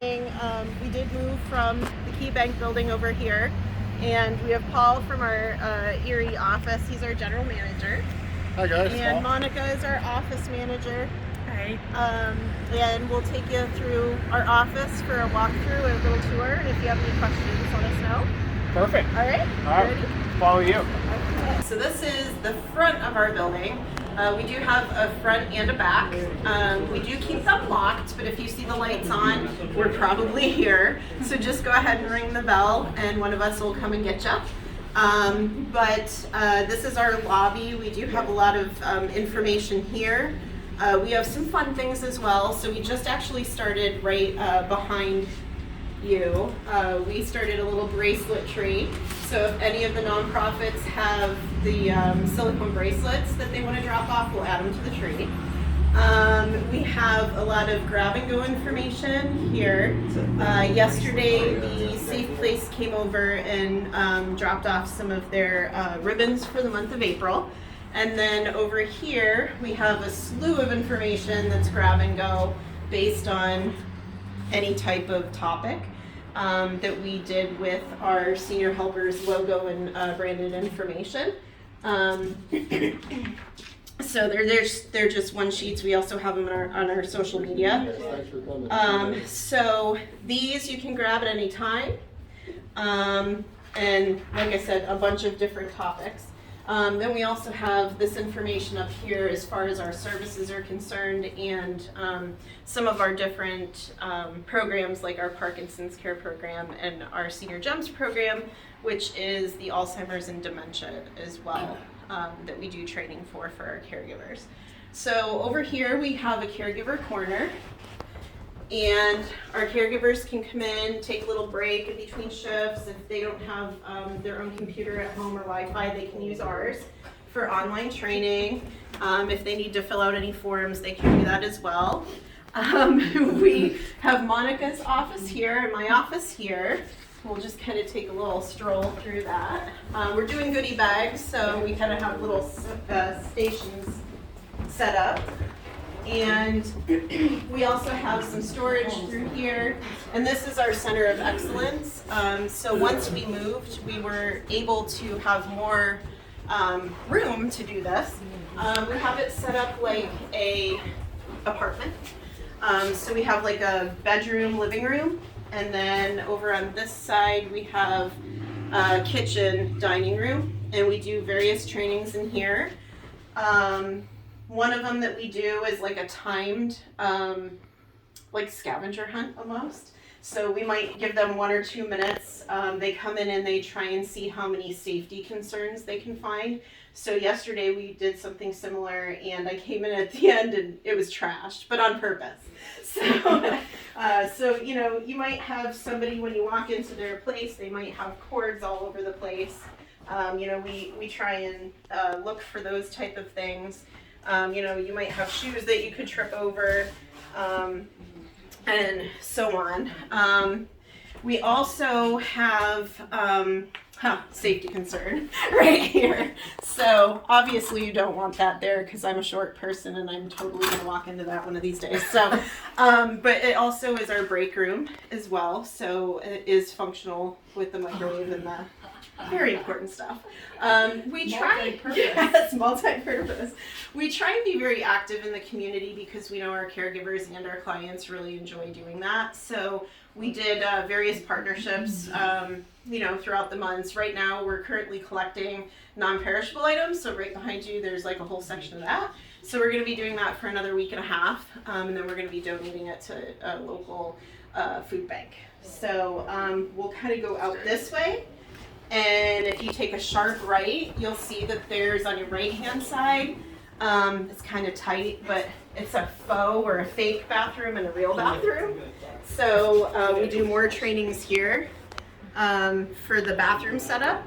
We did move from the Key Bank building over here, and we have Paul from our Erie office. He's our general manager. Hi guys. And Monica is our office manager. Hi. And we'll take you through our office for a walkthrough and a little tour. And if you have any questions, let us know. Perfect. All right. All right. Ready? Follow you. Okay. So this is the front of our building. We do have a front and a back. We do keep them locked, but if you see the lights on, we're probably here. So just go ahead and ring the bell, and one of us will come and get you. This is our lobby. We do have a lot of information here. We have some fun things as well. So we just actually started right behind you. We started a little bracelet tree. So if any of the nonprofits have the silicone bracelets that they want to drop off, we'll add them to the tree. We have a lot of grab and go information here. Yesterday, the Safe Place came over and dropped off some of their ribbons for the month of April. And then over here, we have a slew of information that's grab and go based on any type of topic that we did with our senior helpers logo and branded information. So they're just one sheets. We also have them on our social media. So these you can grab at any time. And like I said, a bunch of different topics. Then we also have this information up here as far as our services are concerned, and some of our different programs like our Parkinson's Care Program and our Senior GEMS program, which is the Alzheimer's and dementia as well, that we do training for our caregivers. So over here we have a caregiver corner, and our caregivers can come in, take a little break in between shifts. If they don't have their own computer at home or Wi-Fi, they can use ours for online training. If they need to fill out any forms, they can do that as well. We have Monica's office here and my office here. We'll just kind of take a little stroll through that. We're doing goodie bags, so we kind of have little stations set up. And we also have some storage through here, and this is our center of excellence. So once we moved, we were able to have more room to do this. We have it set up like a apartment. So we have like a bedroom, living room, and then over on this side we have a kitchen, dining room, and we do various trainings in here. One of them that we do is like a timed, like scavenger hunt almost. So we might give them 1 or 2 minutes. They come in and they try and see how many safety concerns they can find. So yesterday we did something similar, and I came in at the end and it was trashed, but on purpose. So you know, you might have somebody when you walk into their place, they might have cords all over the place. You know, we try and look for those type of things. You know, you might have shoes that you could trip over, and so on. We also have safety concern right here. So obviously you don't want that there because I'm a short person and I'm totally gonna walk into that one of these days. So, but it also is our break room as well. So it is functional with the microwave and the very important stuff. We try, yes, multi-purpose. We try and be very active in the community because we know our caregivers and our clients really enjoy doing that. So we did various partnerships, you know, throughout the months. Right now, we're currently collecting non-perishable items. So right behind you, there's like a whole section of that. So we're going to be doing that for another week and a half, and then we're going to be donating it to a local food bank. So we'll kind of go out this way. And if you take a sharp right, you'll see that there's on your right-hand side, it's kind of tight, but it's a faux or a fake bathroom and a real bathroom. So we do more trainings here for the bathroom setup.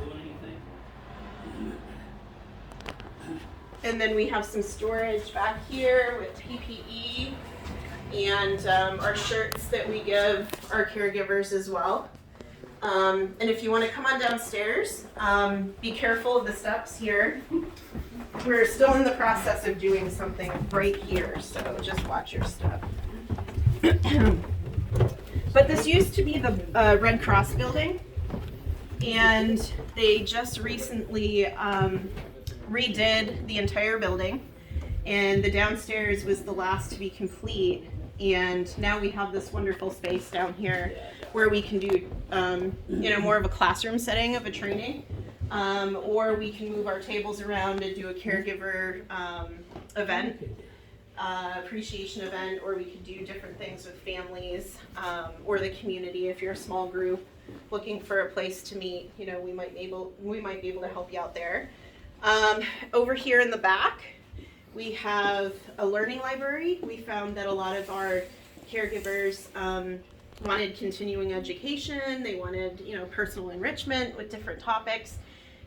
And then we have some storage back here with PPE and our shirts that we give our caregivers as well. And if you want to come on downstairs, be careful of the steps here. We're still in the process of doing something right here, so just watch your step. But this used to be the Red Cross building, and they just recently redid the entire building, and the downstairs was the last to be complete. And now we have this wonderful space down here where we can do, more of a classroom setting of a training, or we can move our tables around and do a caregiver event, appreciation event, or we could do different things with families or the community. If you're a small group looking for a place to meet, we might be able to help you out there. Over here in the back, we have a learning library. We found that a lot of our caregivers wanted continuing education. They wanted, personal enrichment with different topics.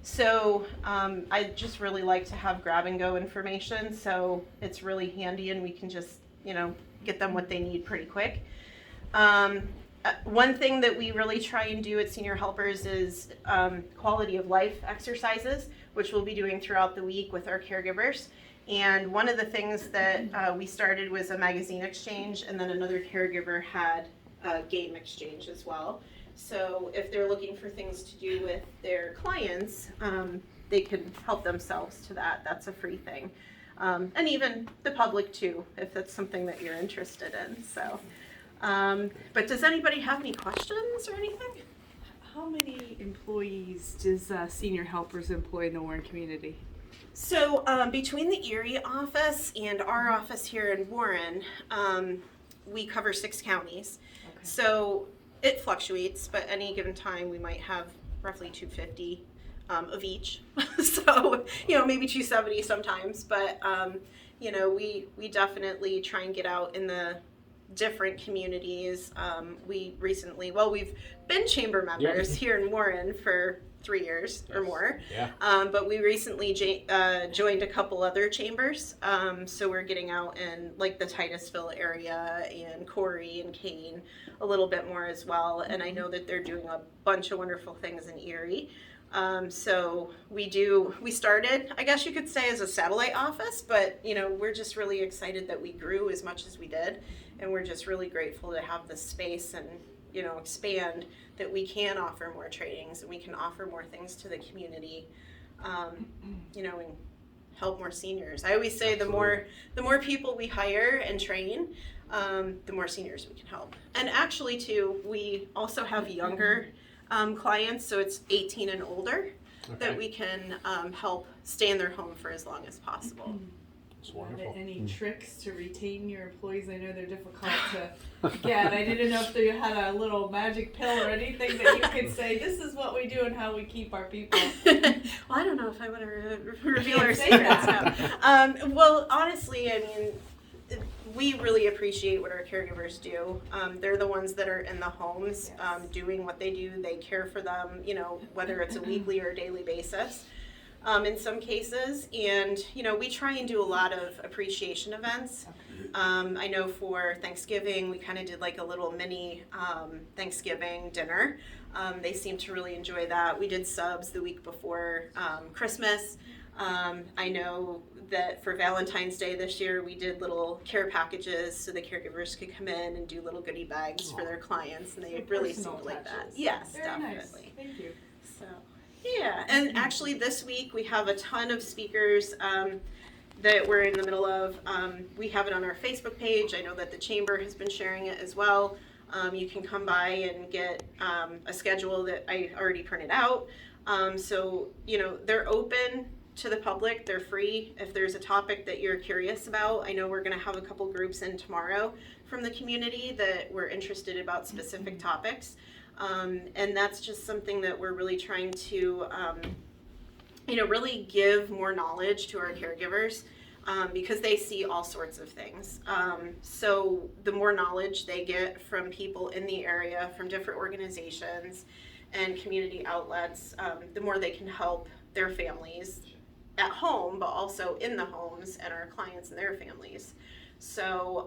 So I just really like to have grab and go information. So it's really handy, and we can just, get them what they need pretty quick. One thing that we really try and do at Senior Helpers is quality of life exercises, which we'll be doing throughout the week with our caregivers. And one of the things that we started was a magazine exchange, and then another caregiver had a game exchange as well. So if they're looking for things to do with their clients, they can help themselves to that. That's a free thing. And even the public too, if that's something that you're interested in. So, but does anybody have any questions or anything? How many employees does Senior Helpers employ in the Warren community? So between the Erie office and our office here in Warren, we cover 6 counties. Okay. So it fluctuates, but any given time we might have roughly 250 of each. So, maybe 270 sometimes, but, we definitely try and get out in the different communities. We've been chamber members here in Warren for 3 years or more. Yeah. But we recently joined a couple other chambers. So we're getting out in like the Titusville area and Corey and Kane a little bit more as well. And I know that they're doing a bunch of wonderful things in Erie. So we started, I guess you could say, as a satellite office, but we're just really excited that we grew as much as we did. And we're just really grateful to have this space and expand, that we can offer more trainings and we can offer more things to the community, and help more seniors. I always say Absolutely. the more people we hire and train, the more seniors we can help. And actually too, we also have younger clients, so it's 18 and older, that we can help stay in their home for as long as possible. It's wonderful. Any tricks to retain your employees? I know they're difficult to get. I didn't know if you had a little magic pill or anything that you could say, this is what we do and how we keep our people. Well, I don't know if I want to reveal our secrets now. Well, honestly, we really appreciate what our caregivers do. They're the ones that are in the homes, doing what they do. They care for them, whether it's a weekly or daily basis. In some cases, and we try and do a lot of appreciation events. I know for Thanksgiving we kind of did like a little mini Thanksgiving dinner. They seem to really enjoy that. We did subs the week before Christmas. I know that for Valentine's Day this year we did little care packages so the caregivers could come in and do little goodie bags for their clients, and they really seemed to like that. Yes, very definitely. Nice. Thank you. So. Yeah, and actually this week we have a ton of speakers that we're in the middle of. We have it on our Facebook page. I know that the Chamber has been sharing it as well. You can come by and get a schedule that I already printed out. So, they're open to the public. They're free. If there's a topic that you're curious about, I know we're going to have a couple groups in tomorrow from the community that were interested about specific topics. And that's just something that we're really trying to, really give more knowledge to our caregivers, because they see all sorts of things. So the more knowledge they get from people in the area, from different organizations and community outlets, the more they can help their families at home, but also in the homes and our clients and their families. So,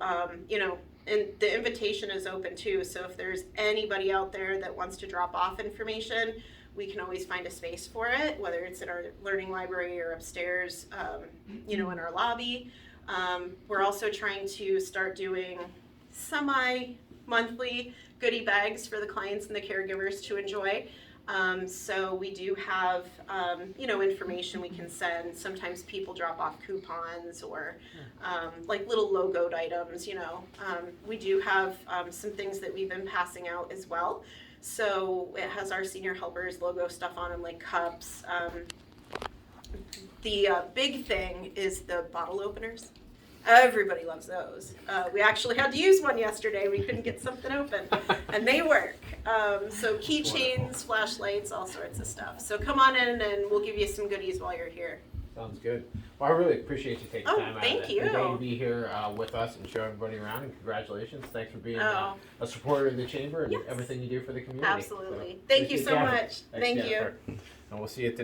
and the invitation is open too. So if there's anybody out there that wants to drop off information, we can always find a space for it, whether it's in our learning library or upstairs, in our lobby. We're also trying to start doing semi-monthly goodie bags for the clients and the caregivers to enjoy. So we do have, information we can send. Sometimes people drop off coupons or like little logoed items, We do have some things that we've been passing out as well. So it has our senior helpers logo stuff on them, like cups. The big thing is the bottle openers. Everybody loves those. We actually had to use one yesterday. We couldn't get something open, and they work. So keychains, flashlights, all sorts of stuff. So come on in, and we'll give you some goodies while you're here. Sounds good. Well, I really appreciate you taking time out thank of you. the day to be here with us and show everybody around. And congratulations! Thanks for being a supporter of the chamber and Yes. everything you do for the community. Absolutely. So, Thank you appreciate so Jennifer. much. Thanks, Thank you. Jennifer. And we'll see you at the